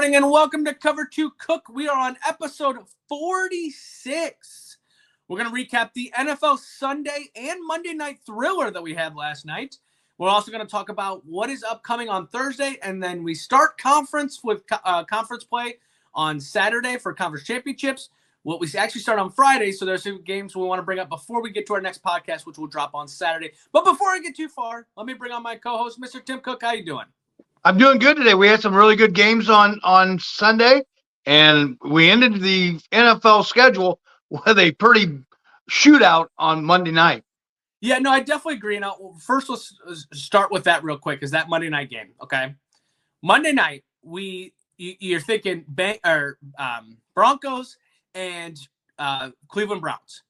morning and welcome to Cover 2 Cook. We are on episode 46. We're going to recap the NFL Sunday and Monday night thriller that we had last night. We're also going to talk about what is upcoming on Thursday, and then we start conference with conference play on Saturday for conference championships. What we actually start on Friday, so there's some games we want to bring up before we get to our next podcast, which will drop on Saturday. But before I get too far, let me bring on my co-host, Mr. Tim Cook. How you doing? I'm doing good today. We had some really good games on Sunday, and we ended the NFL schedule with a pretty shootout on Monday night. Yeah, no, I definitely agree. Now, first, let's start with that real quick. Is that Monday night game? Okay, Monday night, you're thinking Broncos and Cleveland Browns,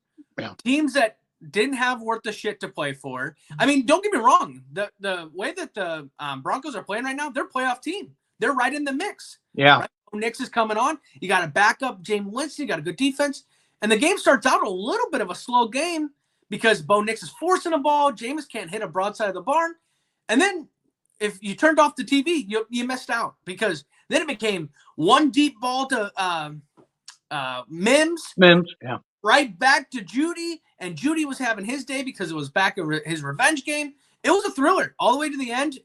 teams that didn't have worth the shit to play for. I mean, don't get me wrong. The way that the Broncos are playing right now, they're a playoff team. They're right in the mix. Yeah. Right? Nix is coming on. You got a backup, James Winston. You got a good defense. And the game starts out a little bit of a slow game because Bo Nix is forcing the ball. Jameis can't hit a broadside of the barn. And then if you turned off the TV, you missed out because then it became one deep ball to Mims. Yeah. Right back to Judy, and Judy was having his day because it was back of his revenge game. It was a thriller all the way to the end,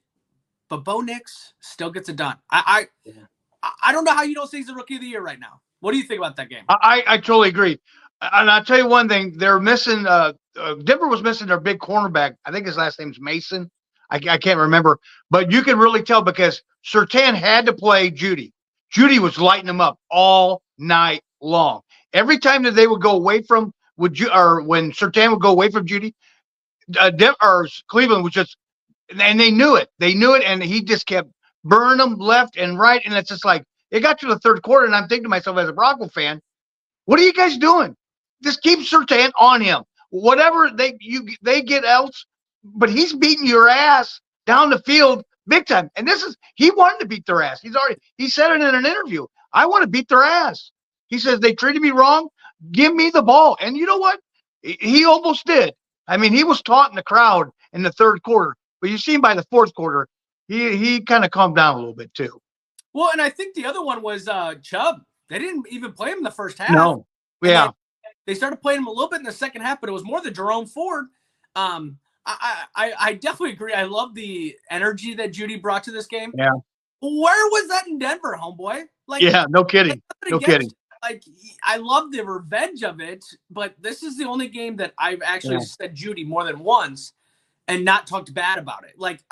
but Bo Nix still gets it done. I don't know how you don't say he's the rookie of the year right now. What do you think about that game? I totally agree. And I'll tell you one thing. They're missing Denver was missing their big cornerback. I think his last name's Mason. I can't remember. But you can really tell because Surtain had to play Judy. Judy was lighting him up all night long. Every time that they would go away from when Surtain would go away from Judy, Cleveland was just, and they knew it. They knew it, and he just kept burning them left and right. And it's just like it got to the third quarter, and I'm thinking to myself as a Bronco fan, what are you guys doing? Just keep Surtain on him. Whatever they get else, but he's beating your ass down the field big time. And he wanted to beat their ass. He said it in an interview. I want to beat their ass. He says, they treated me wrong. Give me the ball. And you know what? He almost did. I mean, he was taunting the crowd in the third quarter. But you see him by the fourth quarter, he kind of calmed down a little bit too. Well, and I think the other one was Chubb. They didn't even play him in the first half. No. Yeah. They started playing him a little bit in the second half, but it was more the Jerome Ford. I definitely agree. I love the energy that Judy brought to this game. Yeah. Where was that in Denver, homeboy? No kidding. No kidding. Like, I love the revenge of it, but this is the only game that I've actually said Judy more than once and not talked bad about it. Like,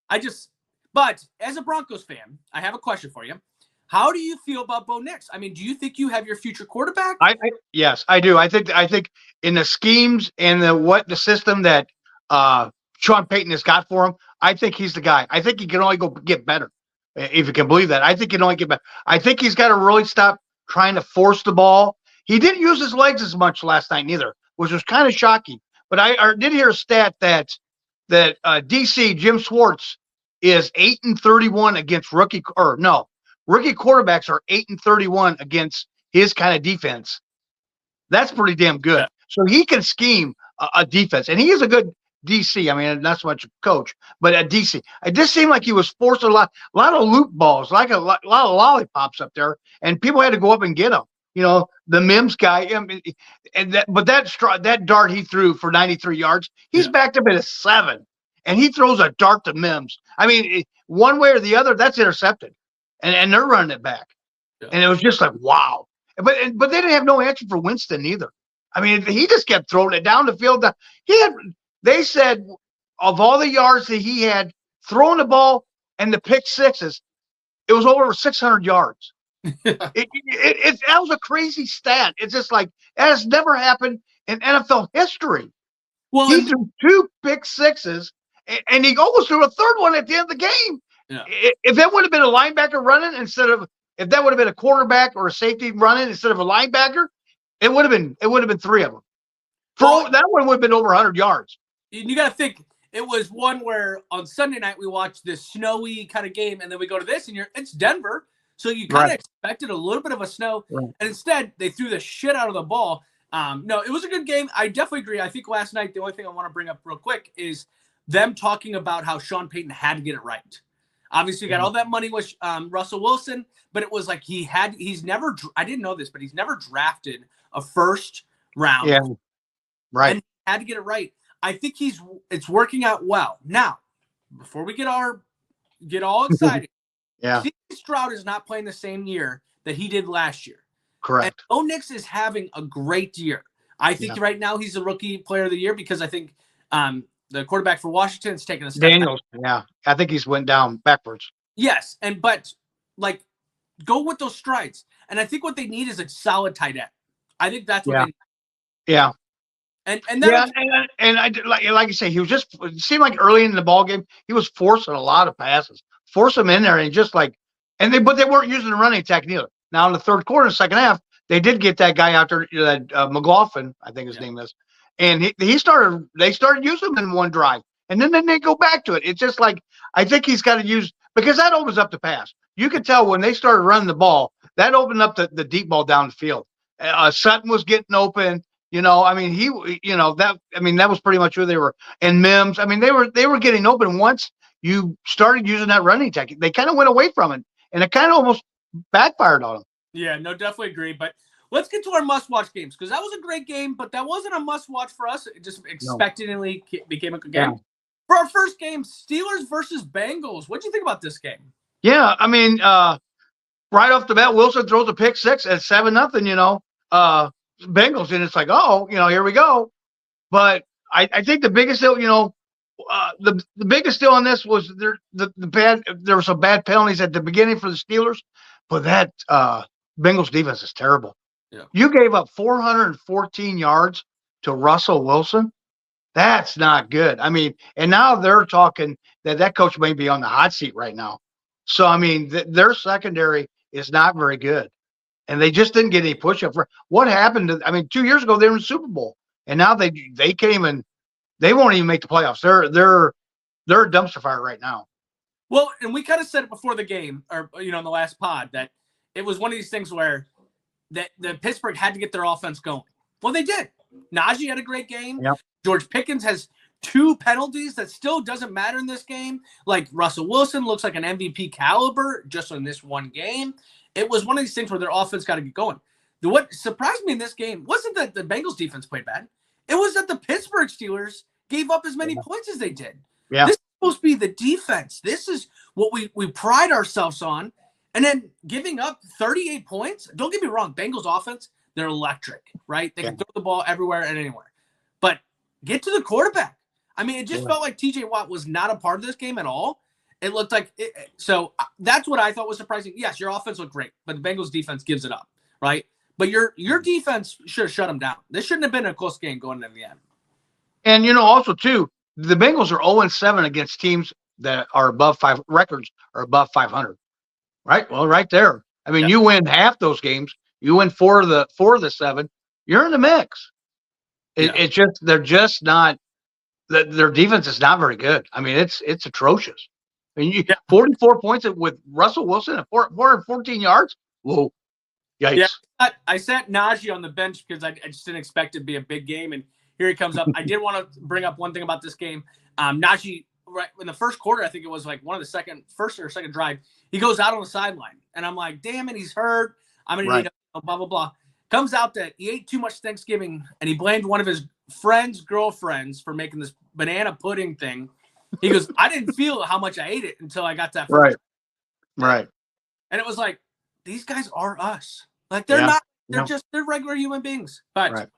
but as a Broncos fan, I have a question for you. How do you feel about Bo Nix? I mean, do you think you have your future quarterback? Yes, I do. I think in the schemes and the system that Sean Payton has got for him, I think he's the guy. I think he can only go get better. If you can believe that. I think he can only get better. I think he's got to really stop trying to force the ball. He didn't use his legs as much last night neither, which was kind of shocking. But I did hear a stat that DC Jim Schwartz is 8-31 against rookie quarterbacks are 8-31 against his kind of defense. That's pretty damn good. Yeah. So he can scheme a defense, and he is a good DC. I mean, not so much a coach, but a DC. It just seemed like he was forced a lot of loop balls, like a lot of lollipops up there, and people had to go up and get them. You know, the Mims guy, but that dart he threw for 93 yards, he's backed up at a 7, and he throws a dart to Mims. I mean, one way or the other, that's intercepted, and they're running it back, and it was just like wow. But they didn't have no answer for Winston either. I mean, he just kept throwing it down the field. They said of all the yards that he had thrown the ball and the pick sixes, it was over 600 yards. That was a crazy stat. It's just like that has never happened in NFL history. Well, he threw 2 pick sixes, and he almost threw a third one at the end of the game. Yeah. If that would have been a linebacker running if that would have been a quarterback or a safety running instead of a linebacker, it would have been 3 of them. That one would have been over 100 yards. You got to think it was one where on Sunday night we watched this snowy kind of game, and then we go to this, and it's Denver, so you kind of expected a little bit of a snow, and instead they threw the shit out of the ball. No, it was a good game. I definitely agree. I think last night the only thing I want to bring up real quick is them talking about how Sean Payton had to get it right. Obviously, got all that money with Russell Wilson, but it was like he's never. I didn't know this, but he's never drafted a first round. Yeah, right. And had to get it right. I think it's working out well. Now, before we get all excited, yeah, C.J. Stroud is not playing the same year that he did last year. correct. And Bo Nix is having a great year. I think right now he's the rookie player of the year because I think the quarterback for Washington is taking a step Daniels, back. I think he's went down backwards. Yes, but like go with those strides. And I think what they need is a solid tight end. I think that's what they need. Yeah. And then and I like you say, he was just, it seemed like early in the ball game, he was forcing a lot of passes, force them in there, and just like, but they weren't using the running attack either. Now in the third quarter, second half, they did get that guy out there, that McLaughlin, I think his name is, and they started using him in one drive, and then they go back to it. It's just like, I think he's got to use, because that opens up the pass. You could tell when they started running the ball, that opened up the deep ball down the field. Sutton was getting open. That was pretty much who they were. And Mims, they were getting open. Once you started using that running tech, they kind of went away from it, and it kind of almost backfired on them. Yeah, no, definitely agree. But let's get to our must-watch games, because that was a great game, but that wasn't a must-watch for us. It just expectedly became a good game. Yeah. For our first game, Steelers versus Bengals. What do you think about this game? Yeah, right off the bat, Wilson throws a pick six at 7-0. Bengals, and it's like, here we go. But I think the biggest deal, the biggest deal on this was there were some bad penalties at the beginning for the Steelers, but that Bengals defense is terrible. Yeah. You gave up 414 yards to Russell Wilson. That's not good. And now they're talking that coach may be on the hot seat right now. So, their secondary is not very good. And they just didn't get any push-up. What happened to? 2 years ago they were in the Super Bowl, and now they came and they won't even make the playoffs. They're a dumpster fire right now. Well, and we kind of said it before the game, or in the last pod, that it was one of these things where that the Pittsburgh had to get their offense going. Well, they did. Najee had a great game. Yep. George Pickens has 2 penalties that still doesn't matter in this game. Like Russell Wilson looks like an MVP caliber just in this one game. It was one of these things where their offense got to get going. What surprised me in this game wasn't that the Bengals defense played bad. It was that the Pittsburgh Steelers gave up as many points as they did. Yeah. This is supposed to be the defense. This is what we pride ourselves on. And then giving up 38 points, don't get me wrong, Bengals offense, they're electric, right? They can throw the ball everywhere and anywhere. But get to the quarterback. It just felt like TJ Watt was not a part of this game at all. It looked like it, so that's what I thought was surprising. Yes, your offense looked great, but the Bengals defense gives it up, right? But your defense should have shut them down. This shouldn't have been a close game going into the end. And also too, the Bengals are 0-7 against teams that are above 5 records are above 500. Right? Well, right there. You win half those games, you win 4 of the 7, you're in the mix. It's just they're just not. Their defense is not very good. It's atrocious. 44 points with Russell Wilson at 414 yards. Whoa. Yikes. Yeah, I sat Najee on the bench because I just didn't expect it to be a big game, and here he comes up. I did want to bring up one thing about this game. Najee, right in the first quarter, I think it was like one of the first or second drive, he goes out on the sideline, and I'm like, damn it, he's hurt. I'm gonna need blah blah blah. Comes out that he ate too much Thanksgiving, and he blamed one of his friend's girlfriends for making this banana pudding thing. He goes, I didn't feel how much I ate it until I got that. Right. And it was like, these guys are us. Like they're not. They're regular human beings. But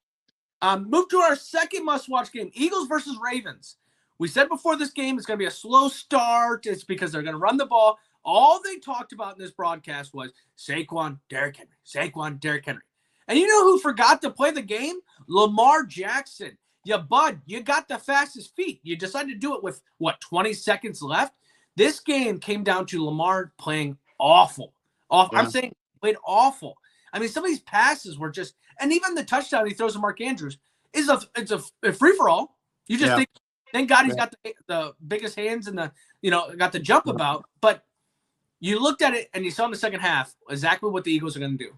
move to our second must-watch game: Eagles versus Ravens. We said before this game it's going to be a slow start. It's because they're going to run the ball. All they talked about in this broadcast was Saquon, Derrick Henry, Saquon, Derrick Henry. And you know who forgot to play the game? Lamar Jackson. Yeah, bud, you got the fastest feet. You decided to do it with, 20 seconds left? This game came down to Lamar playing awful. Yeah. I'm saying played awful. Some of these passes were just – and even the touchdown he throws to Mark Andrews it's a free-for-all. You just think, thank God he's got the biggest hands and got the jump about. But you looked at it and you saw in the second half exactly what the Eagles are going to do.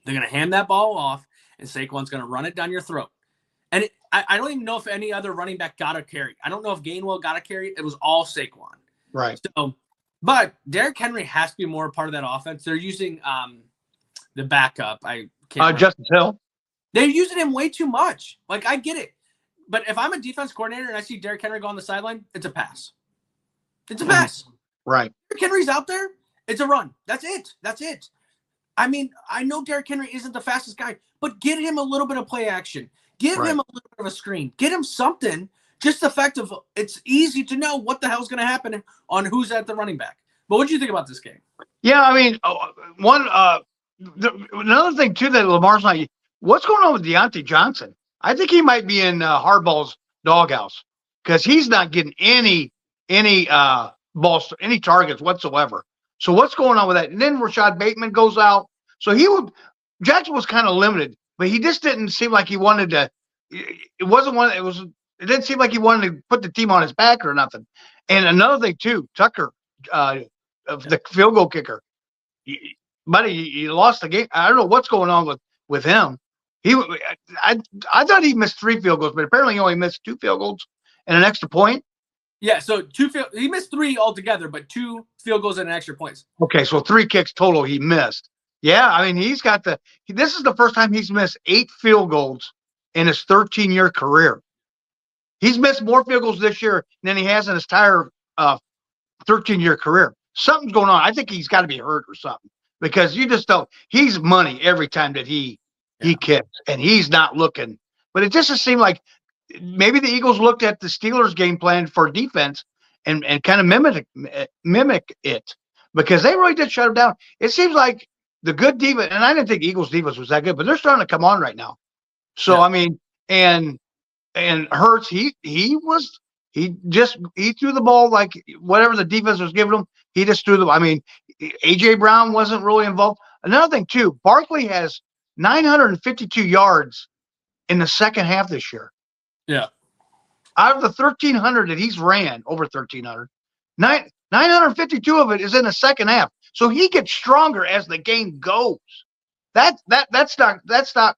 They're going to hand that ball off, and Saquon's going to run it down your throat. And I don't even know if any other running back got a carry. I don't know if Gainwell got a carry. It was all Saquon. Right. So But Derrick Henry has to be more a part of that offense. They're using the backup. I can't. Justice Hill. They're using him way too much. Like, I get it. But if I'm a defense coordinator and I see Derrick Henry go on the sideline, it's a pass. It's a pass. Right. Derrick Henry's out there. It's a run. That's it. That's it. I mean, I know Derrick Henry isn't the fastest guy, but get him a little bit of play action. Give him a little bit of a screen. Get him something. Just the fact of it's easy to know what the hell's going to happen on who's at the running back. But what do you think about this game? Yeah, I mean, another thing too that Lamar's not. What's going on with Deontay Johnson? I think he might be in Harbaugh's doghouse because he's not getting any balls, any targets whatsoever. So what's going on with that? And then Rashad Bateman goes out. So Jackson was kind of limited, but he just didn't seem like he wanted to. It wasn't one. It didn't seem like he wanted to put the team on his back or nothing. And another thing too, Tucker, the field goal kicker, buddy, you lost the game. I don't know what's going on with him. I thought he missed 3 field goals, but apparently he only missed 2 field goals and an extra point. Yeah, so he missed 3 altogether, but 2 field goals and an extra points. Okay, so 3 kicks total he missed. Yeah, I mean he's got this is the first time he's missed 8 field goals in his 13-year career. He's missed more field goals this year than he has in his entire 13-year career. Something's going on. I think he's got to be hurt or something because you just don't. He's money every time that he kicks, and he's not looking. But it just seemed like maybe the Eagles looked at the Steelers' game plan for defense and kind of mimic it because they really did shut him down. It seems like the good defense, and I didn't think Eagles' defense was that good, but they're starting to come on right now. So I mean, and Hurts, he threw the ball like whatever the defense was giving him. He just threw the. I mean, AJ Brown wasn't really involved. Another thing too, Barkley has 952 yards in the second half this year. Yeah. Out of the 1,300 that he's ran, over 1,300, 952 of it is in the second half. So he gets stronger as the game goes. That's not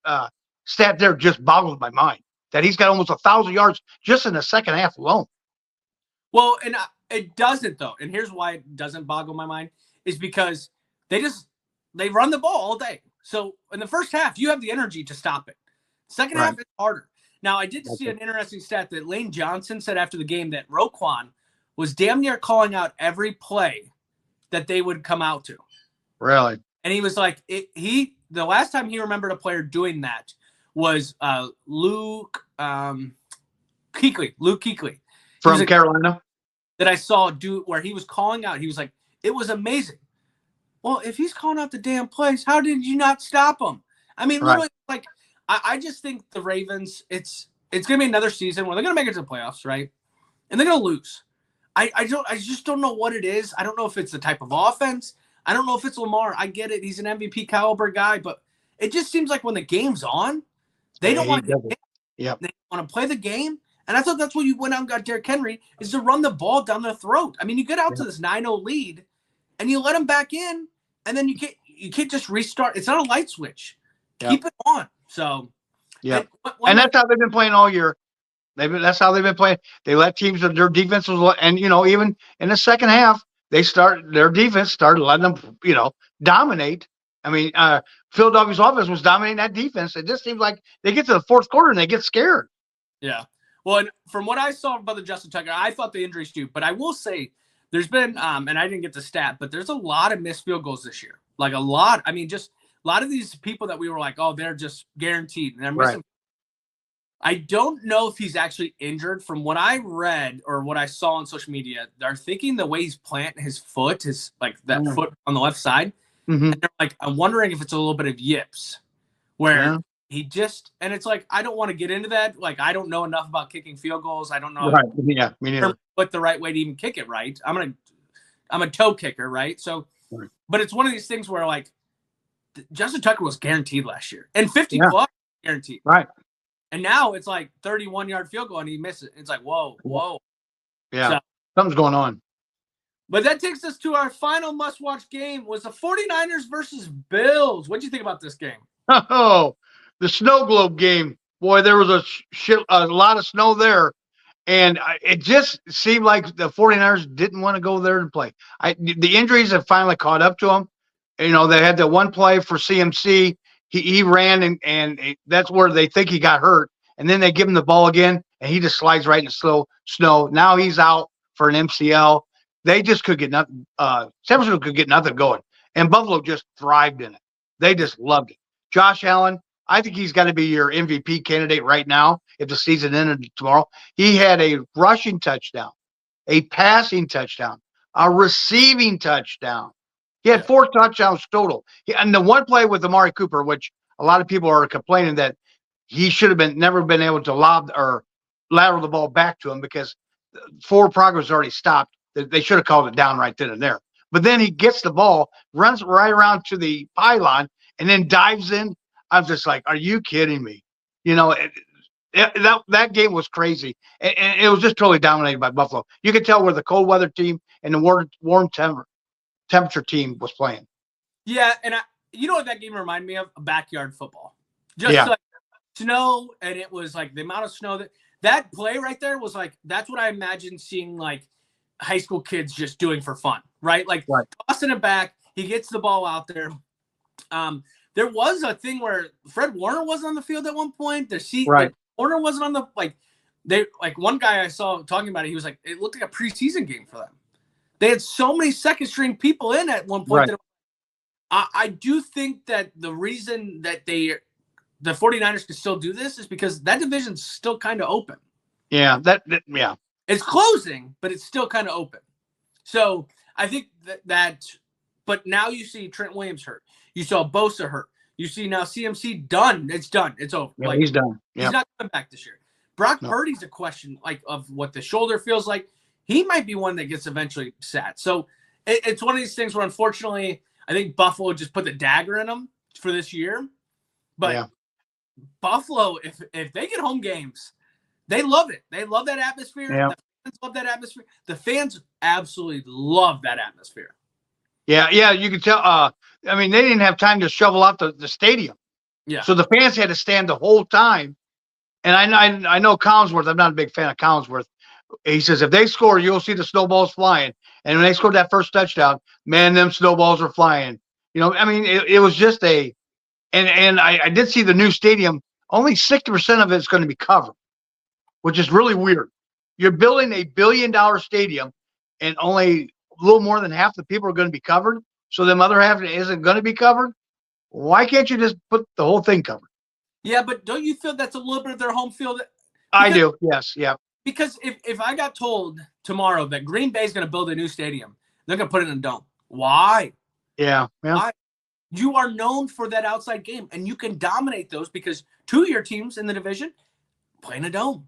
stat there just boggles my mind that he's got almost 1,000 yards just in the second half alone. Well, and it doesn't though. And here's why it doesn't boggle my mind is because they run the ball all day. So in the first half, you have the energy to stop it. Second half is harder. Now, I did see an interesting stat that Lane Johnson said after the game that Roquan was damn near calling out every play that they would come out to. Really? And he was like, the last time he remembered a player doing that was Luke Kuechly. From Carolina? That I saw do where he was calling out. He was like, it was amazing. Well, if he's calling out the damn plays, how did you not stop him? I mean, literally, like, I just think the Ravens, it's going to be another season where they're going to make it to the playoffs, right? And they're going to lose. I just don't know what it is. I don't know if it's the type of offense. I don't know if it's Lamar. I get it. He's an MVP caliber guy, but it just seems like when the game's on, they don't want to They want to play the game. And I thought that's what you went out and got Derrick Henry is to run the ball down their throat. I mean, you get out to this 9-0 lead and you let them back in, and then you can't just restart. It's not a light switch. Keep it on. So, and that's how they've been playing all year. That's how they've been playing. They let teams of their defense was, and even in the second half, their defense started letting them, dominate. I mean, Philadelphia's offense was dominating that defense. It just seems like they get to the fourth quarter and they get scared. Yeah. Well, and from what I saw about the Justin Tucker, I thought the injuries too. But I will say, there's been, and I didn't get the stat, but there's a lot of missed field goals this year. Like a lot. I mean, just a lot of these people that we were like, oh, they're just guaranteed. And they're missing. Right. I don't know if he's actually injured. From what I read or what I saw on social media, they're thinking the way he's planting his foot, foot on the left side. Mm-hmm. And they're like, I'm wondering if it's a little bit of yips where he just, and it's like, I don't want to get into that. Like, I don't know enough about kicking field goals. I don't know me neither. What the right way to even kick it right. I'm a toe kicker, right? So, but it's one of these things where like Justin Tucker was guaranteed last year and 50 plus guaranteed. Right. And now it's like 31-yard field goal and he missed it. It's like, whoa. Yeah. So, something's going on. But that takes us to our final must-watch game was the 49ers versus Bills. What do you think about this game? Oh, the snow globe game. Boy, there was a lot of snow there. And it just seemed like the 49ers didn't want to go there and play. The injuries have finally caught up to them. You know, they had the one play for CMC. He ran, and that's where they think he got hurt. And then they give him the ball again, and he just slides right in the snow. Now he's out for an MCL. They just could get nothing. San Francisco could get nothing going. And Buffalo just thrived in it. They just loved it. Josh Allen, I think he's got to be your MVP candidate right now if the season ended tomorrow. He had a rushing touchdown, a passing touchdown, a receiving touchdown. He had 4 touchdowns total. And the one play with Amari Cooper, which a lot of people are complaining that he should have never been able to lob or lateral the ball back to him because forward progress already stopped. They should have called it down right then and there. But then he gets the ball, runs right around to the pylon, and then dives in. I'm just like, are you kidding me? You know, that game was crazy. And it was just totally dominated by Buffalo. You could tell where the cold weather team and the warm temperature team was playing. Yeah, and you know what that game reminded me of? Backyard football. Just like snow, and it was like the amount of snow that play right there was like, that's what I imagined seeing like high school kids just doing for fun, right? Like tossing it back, he gets the ball out there. There was a thing where Fred Warner wasn't on the field at one point. Warner wasn't on the one guy I saw talking about it, he was like, it looked like a preseason game for them. They had so many second string people in at one point. That I do think that the reason that the 49ers can still do this is because that division's still kind of open. Yeah, it's closing, but it's still kind of open. So I think that but now you see Trent Williams hurt. You saw Bosa hurt. You see now CMC done. It's done. It's over. Yeah, he's done. He's not coming back this year. Brock Purdy's a question of what the shoulder feels like. He might be one that gets eventually sat. So it's one of these things where, unfortunately, I think Buffalo just put the dagger in them for this year. But Buffalo, if they get home games, they love it. They love that atmosphere. Yeah. The fans love that atmosphere. The fans absolutely love that atmosphere. Yeah, you can tell. I mean, they didn't have time to shovel out the stadium. Yeah. So the fans had to stand the whole time. And I know Collinsworth. I'm not a big fan of Collinsworth. He says, if they score, you'll see the snowballs flying. And when they scored that first touchdown, man, them snowballs are flying. You know, I mean, it was just and I did see the new stadium. Only 60% of it's going to be covered, which is really weird. You're building $1 billion stadium, and only a little more than half the people are going to be covered. So the other half isn't going to be covered. Why can't you just put the whole thing covered? Yeah, but don't you feel that's a little bit of their home field? I do. Yes. Yeah. Because if I got told tomorrow that Green Bay is going to build a new stadium, they're going to put it in a dome. Why? Yeah. Why? You are known for that outside game, and you can dominate those because 2 of your teams in the division play in a dome,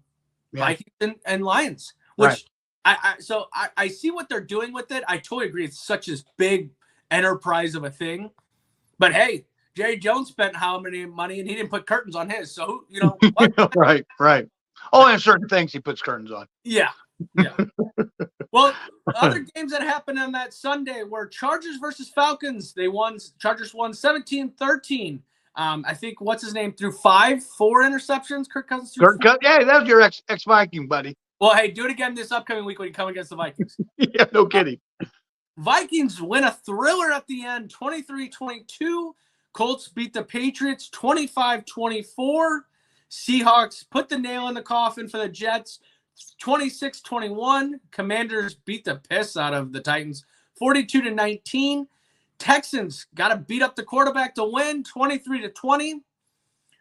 Vikings and Lions. Which I see what they're doing with it. I totally agree. It's such a big enterprise of a thing. But hey, Jerry Jones spent how many money, and he didn't put curtains on his. So what? Right. Oh, and certain things he puts curtains on. Yeah. Well, other games that happened on that Sunday were Chargers versus Falcons. Chargers won 17-13. I think what's his name threw 4 interceptions. Kirk Cousins threw 4. Yeah, that was your ex-Viking buddy. Well, hey, do it again this upcoming week when you come against the Vikings. Yeah, no kidding. Vikings win a thriller at the end, 23-22. Colts beat the Patriots 25-24. Seahawks put the nail in the coffin for the Jets, 26-21. Commanders beat the piss out of the Titans, 42-19. Texans got to beat up the quarterback to win, 23-20.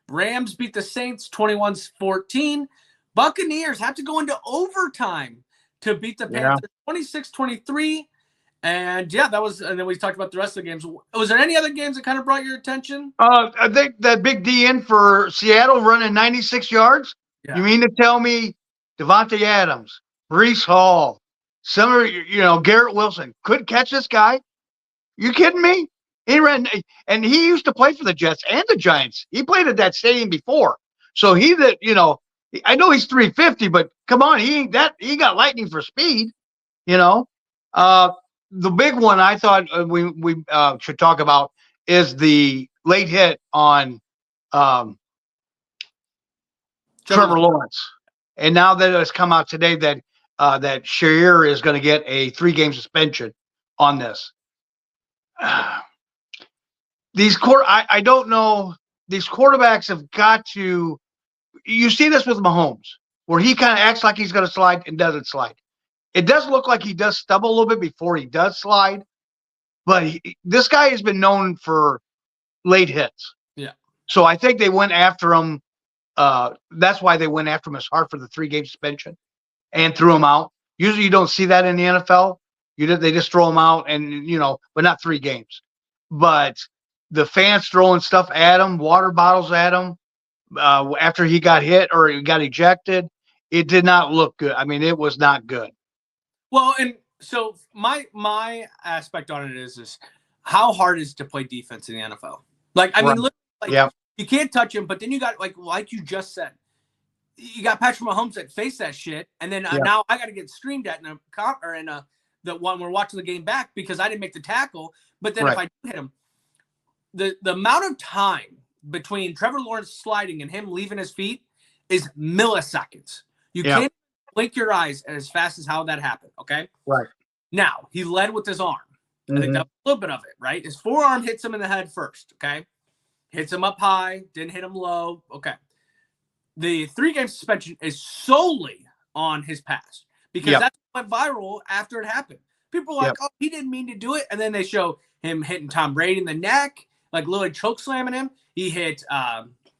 Rams beat the Saints, 21-14. Buccaneers have to go into overtime to beat the Panthers, 26-23. And and then we talked about the rest of the games. Was there any other games that kind of brought your attention? I think that big DN for Seattle running 96 yards. Yeah. You mean to tell me Devontae Adams, Breece Hall, Garrett Wilson couldn't catch this guy? You kidding me? He ran, and he used to play for the Jets and the Giants. He played at that stadium before. So I know he's 350, but come on, he got lightning for speed, The big one I thought we should talk about is the late hit on Trevor Lawrence. And now that it's come out today that that Shair is going to get a 3-game suspension on this. I don't know. These quarterbacks have got to. You see this with Mahomes, where he kind of acts like he's going to slide and doesn't slide. It does look like he does stumble a little bit before he does slide, but this guy has been known for late hits. Yeah. So I think they went after him. That's why they went after him as hard for the 3-game suspension and threw him out. Usually you don't see that in the NFL. They just throw him out and, but not 3 games. But the fans throwing stuff at him, water bottles at him after he got hit or he got ejected, it did not look good. I mean, it was not good. Well, and so my aspect on it is how hard is it to play defense in the NFL? Like, I mean, look, like, you can't touch him, but then you got like you just said, you got Patrick Mahomes that faced that shit, and then now I got to get screamed at in the one we're watching the game back because I didn't make the tackle. But then if I hit him, the amount of time between Trevor Lawrence sliding and him leaving his feet is milliseconds. You can't blink your eyes as fast as how that happened. Okay. Right. Now he led with his arm. I think that's a little bit of it, right? His forearm hits him in the head first. Okay. Hits him up high, didn't hit him low. Okay. The 3-game suspension is solely on his past because that went viral after it happened. People were like, oh, he didn't mean to do it. And then they show him hitting Tom Brady in the neck, like literally choke slamming him. He hit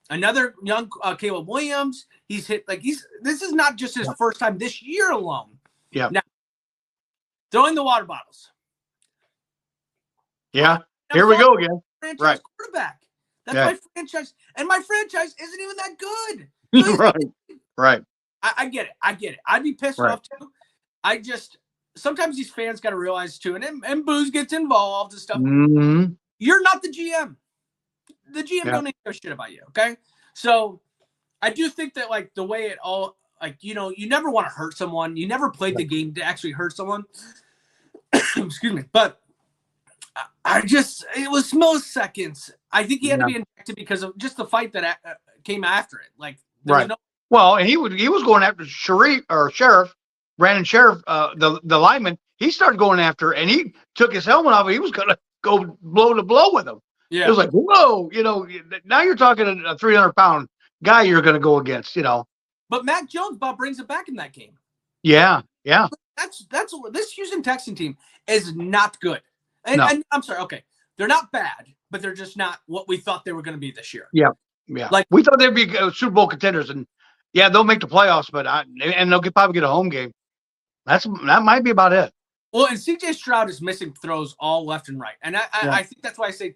another young Caleb Williams. He's hit this is not just his first time this year alone. Yeah. Now, throwing the water bottles. Yeah. Here we go again. Franchise quarterback. That's my franchise. And my franchise isn't even that good. Right. I get it. I'd be pissed off too. I just sometimes these fans got to realize too, and booze gets involved and stuff. Mm-hmm. You're not the GM. The GM don't need to know shit about you. Okay. So I do think that the way it all you never want to hurt someone. You never played the game to actually hurt someone. Excuse me. But it was milliseconds. I think he had to be injected because of just the fight that came after it. Well, and he was going after Sheriff, Brandon Sheriff, the lineman. He started going after, and he took his helmet off. And he was going to go blow to blow with him. Yeah, it was like, whoa, now you're talking a 300-pound guy you're going to go against, But Mac Jones brings it back in that game. Yeah. That's this Houston Texan team is not good. And I'm sorry, okay, they're not bad, but they're just not what we thought they were going to be this year. Yeah. We thought they'd be Super Bowl contenders, and they'll make the playoffs, but and they'll probably get a home game. That might be about it. Well, and CJ Stroud is missing throws all left and right, and I think that's why I say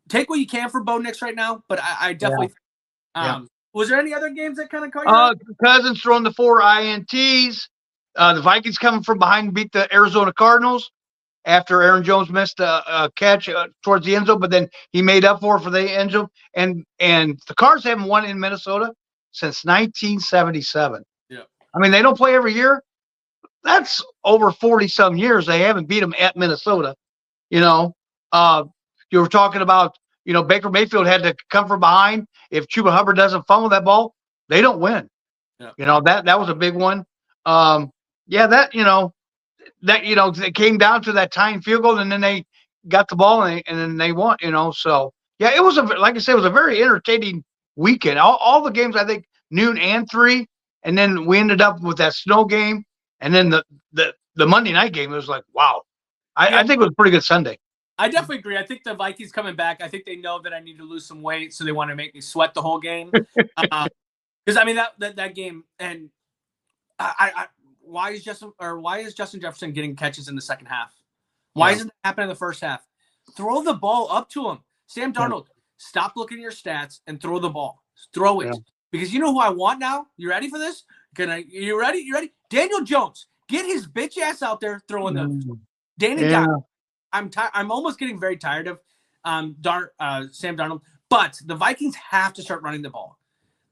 take what you can for Bo Nix right now. But I definitely. Was there any other games that kind of caught you? Cousins throwing the 4 INTs. The Vikings coming from behind and beat the Arizona Cardinals after Aaron Jones missed a catch towards the end zone, but then he made up for the end zone. And the Cards haven't won in Minnesota since 1977. Yeah. I mean, they don't play every year. That's over 40-some years. They haven't beat them at Minnesota. You were talking about, Baker Mayfield had to come from behind. If Chuba Hubbard doesn't fumble that ball, they don't win. Yeah. That was a big one. It came down to that tying field goal, and then they got the ball and then they won, So it was like I said, it was a very entertaining weekend. All the games, I think, noon and 3, and then we ended up with that snow game, and then the Monday night game. It was like, wow. I think it was a pretty good Sunday. I definitely agree. I think the Vikings coming back. I think they know that I need to lose some weight, so they want to make me sweat the whole game. Because I mean that game, and why is Justin Jefferson getting catches in the second half? Why isn't that happening in the first half? Throw the ball up to him. Sam Darnold, stop looking at your stats and throw the ball. Throw it. Because you know who I want now? You ready for this? You ready? You ready? Daniel Jones. Get his bitch ass out there throwing the Danny Dimes. I'm almost getting very tired of Sam Darnold. But the Vikings have to start running the ball.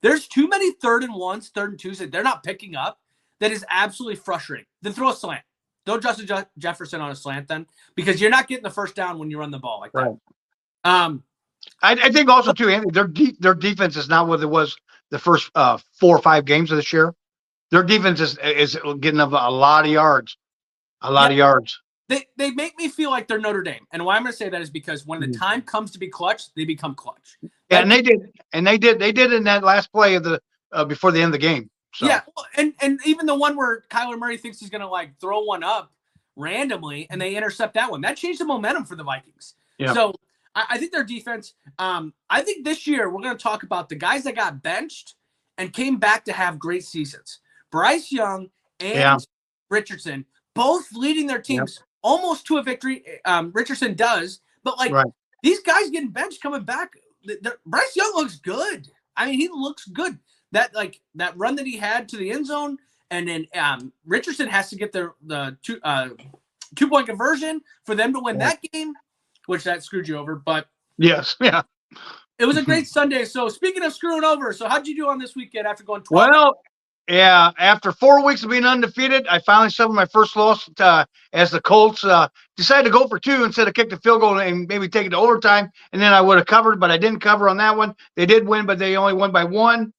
There's too many 3rd and 1s, 3rd and 2s that they're not picking up. That is absolutely frustrating. Then throw a slant. Throw Justin Jefferson on a slant then, because you're not getting the first down when you run the ball like that. Right. I think also too, Andy, their defense is not what it was the first 4 or 5 games of this year. Their defense is getting up a lot of yards. A lot of yards. They make me feel like they're Notre Dame. And why I'm going to say that is because when the time comes to be clutch, they become clutch. Yeah, and they did in that last play of the before the end of the game. So. Yeah, and even the one where Kyler Murray thinks he's going to like throw one up randomly and they intercept that one. That changed the momentum for the Vikings. Yeah. So I think their defense, I think this year we're going to talk about the guys that got benched and came back to have great seasons. Bryce Young and Richardson both leading their teams almost to a victory. Richardson does, but like these guys getting benched coming back. Bryce Young looks good. I mean, he looks good. That run that he had to the end zone, and then Richardson has to get the 2-point conversion for them to win that game, which that screwed you over. But yes, yeah, it was a great Sunday. So speaking of screwing over, so how'd you do on this weekend after going 12? Well, yeah, after 4 weeks of being undefeated, I finally suffered my first loss as the Colts decided to go for 2 instead of kick the field goal and maybe take it to overtime, and then I would have covered, but I didn't cover on that one. They did win, but they only won by 1,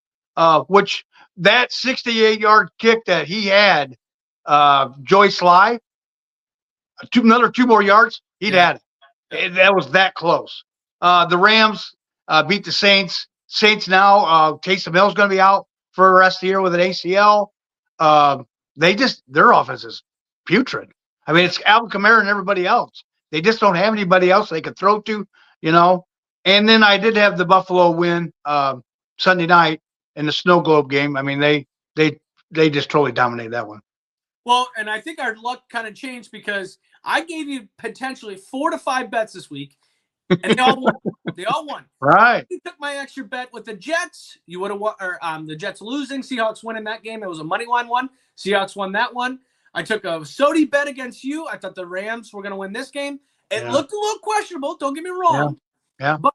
which that 68-yard kick that he had, Joey Sly, another 2 more yards, he'd had it. That was that close. The Rams beat the Saints. Saints now, Taysom Hill's going to be out for the rest of the year with an ACL. Their offense is putrid. I mean, it's Alvin Kamara and everybody else. They just don't have anybody else they could throw to, And then I did have the Buffalo win Sunday night in the Snow Globe game. I mean, they just totally dominated that one. Well, and I think our luck kind of changed because I gave you potentially 4 to 5 bets this week, and they all won. They all won. Right. You took my extra bet with the Jets. You would have won, or the Jets losing, Seahawks winning that game. It was a money line one. Seahawks won that one. I took a Sodi bet against you. I thought the Rams were going to win this game. It looked a little questionable. Don't get me wrong. Yeah. But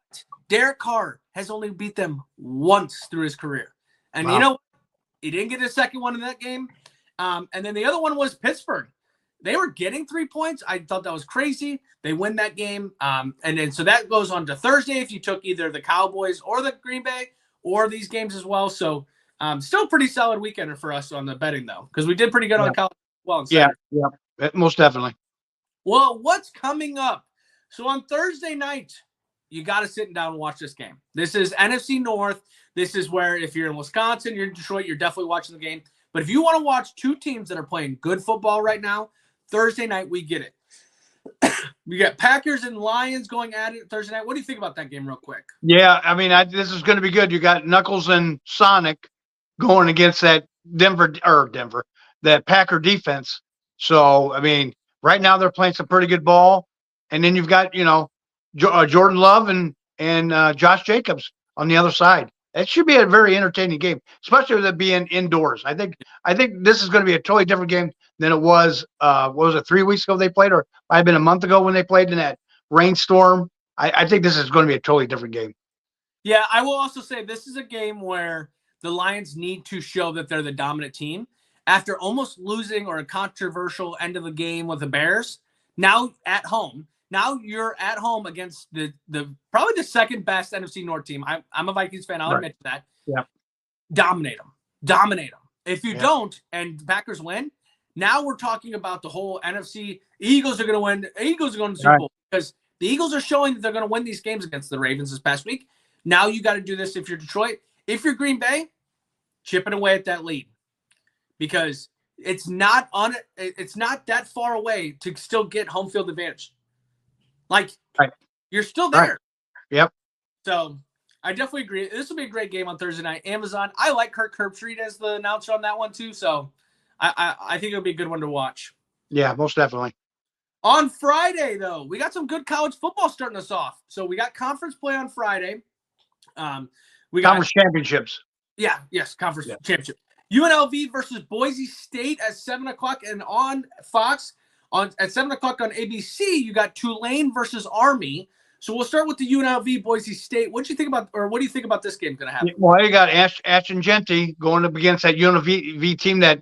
Derek Carr has only beat them once through his career, and you know he didn't get a second one in that game. And then the other one was Pittsburgh. They were getting 3 points. I thought that was crazy. They win that game. And then so that goes on to Thursday if you took either the Cowboys or the Green Bay or these games as well. So still pretty solid weekend for us on the betting, though, because we did pretty good on college as well. Yeah, most definitely. Well, what's coming up? So on Thursday night, you got to sit down and watch this game. This is NFC North. This is where if you're in Wisconsin, you're in Detroit, you're definitely watching the game. But if you want to watch 2 teams that are playing good football right now, Thursday night, we get it. We got Packers and Lions going at it Thursday night. What do you think about that game real quick? Yeah, I mean, this is going to be good. You got Knuckles and Sonic going against that that Packer defense. So, I mean, right now they're playing some pretty good ball. And then you've got, Jordan Love and Josh Jacobs on the other side. It should be a very entertaining game, especially with it being indoors. I think this is going to be a totally different game than it was. What was it, 3 weeks ago they played, or might have been a month ago when they played in that rainstorm? I think this is going to be a totally different game. Yeah, I will also say this is a game where the Lions need to show that they're the dominant team after almost losing or a controversial end of the game with the Bears. Now at home. Now you're at home against the probably the second best NFC North team. I'm a Vikings fan. I'll admit to that. Yeah. Dominate them. If you don't and the Packers win, now we're talking about the whole NFC. Eagles are going to win. Eagles are going to the Super Bowl because the Eagles are showing that they're going to win these games against the Ravens this past week. Now you got to do this if you're Detroit. If you're Green Bay, chipping away at that lead because it's not that far away to still get home field advantage. You're still there. Right. Yep. So I definitely agree. This will be a great game on Thursday night. Amazon. I like Kirk Herbstreit as the announcer on that one too. So I think it'll be a good one to watch. Yeah, most definitely. On Friday, though, we got some good college football starting us off. So we got conference play on Friday. We got conference championships. Yeah. Yes. Conference championship. UNLV versus Boise State at 7:00 and on Fox. At 7:00 on ABC, you got Tulane versus Army. So we'll start with the UNLV Boise State. What do you think about this game going to happen? Well, you got Ashton Jeanty going up against that UNLV team that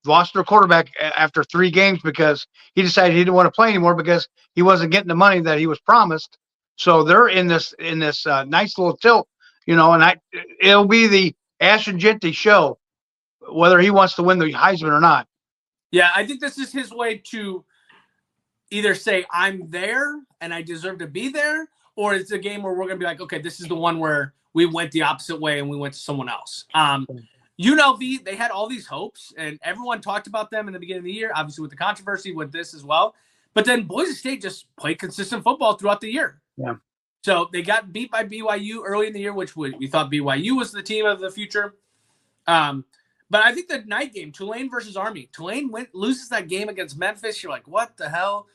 lost their quarterback after 3 games because he decided he didn't want to play anymore because he wasn't getting the money that he was promised. So they're in this nice little tilt, and it'll be the Ashton Jeanty show whether he wants to win the Heisman or not. Yeah, I think this is his way to either say I'm there and I deserve to be there, or it's a game where we're going to be like, okay, this is the one where we went the opposite way and we went to someone else. UNLV, they had all these hopes, and everyone talked about them in the beginning of the year, obviously with the controversy with this as well. But then Boise State just played consistent football throughout the year. Yeah. So they got beat by BYU early in the year, which we thought BYU was the team of the future. But I think the night game, Tulane versus Army, Tulane loses that game against Memphis. You're like, what the hell?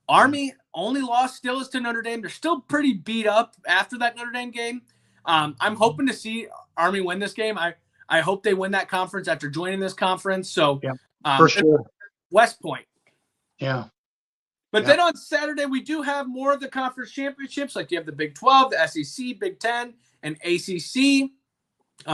Army only loss still is to Notre Dame. They're still pretty beat up after that Notre Dame game. I'm hoping to see Army win this game. I hope they win that conference after joining this conference. So for sure. West Point. Yeah. But then on Saturday, we do have more of the conference championships. Like you have the Big 12, the SEC, Big 10, and ACC.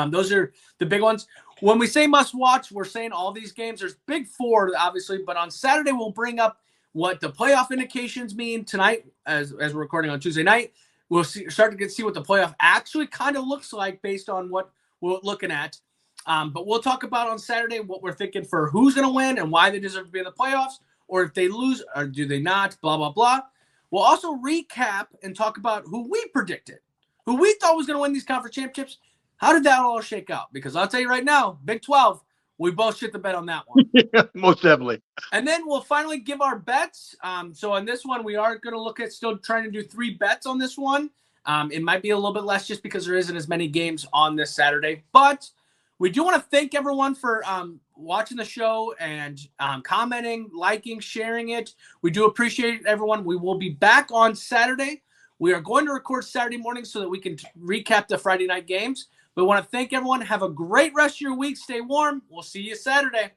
Those are the big ones. When we say must watch, we're saying all these games. There's Big 4, obviously. But on Saturday, we'll bring up what the playoff indications mean tonight as we're recording on Tuesday night. We'll start to see what the playoff actually kind of looks like based on what we're looking at. But we'll talk about on Saturday what we're thinking for who's going to win and why they deserve to be in the playoffs, or if they lose or do they not, blah, blah, blah. We'll also recap and talk about who we predicted, who we thought was going to win these conference championships. How did that all shake out? Because I'll tell you right now, Big 12, we both shit the bed on that one. Yeah, most definitely. And then we'll finally give our bets. So on this one, we are going to look at still trying to do 3 bets on this one. It might be a little bit less just because there isn't as many games on this Saturday. But we do want to thank everyone for watching the show and commenting, liking, sharing it. We do appreciate it, everyone. We will be back on Saturday. We are going to record Saturday morning so that we can recap the Friday night games. We want to thank everyone. Have a great rest of your week. Stay warm. We'll see you Saturday.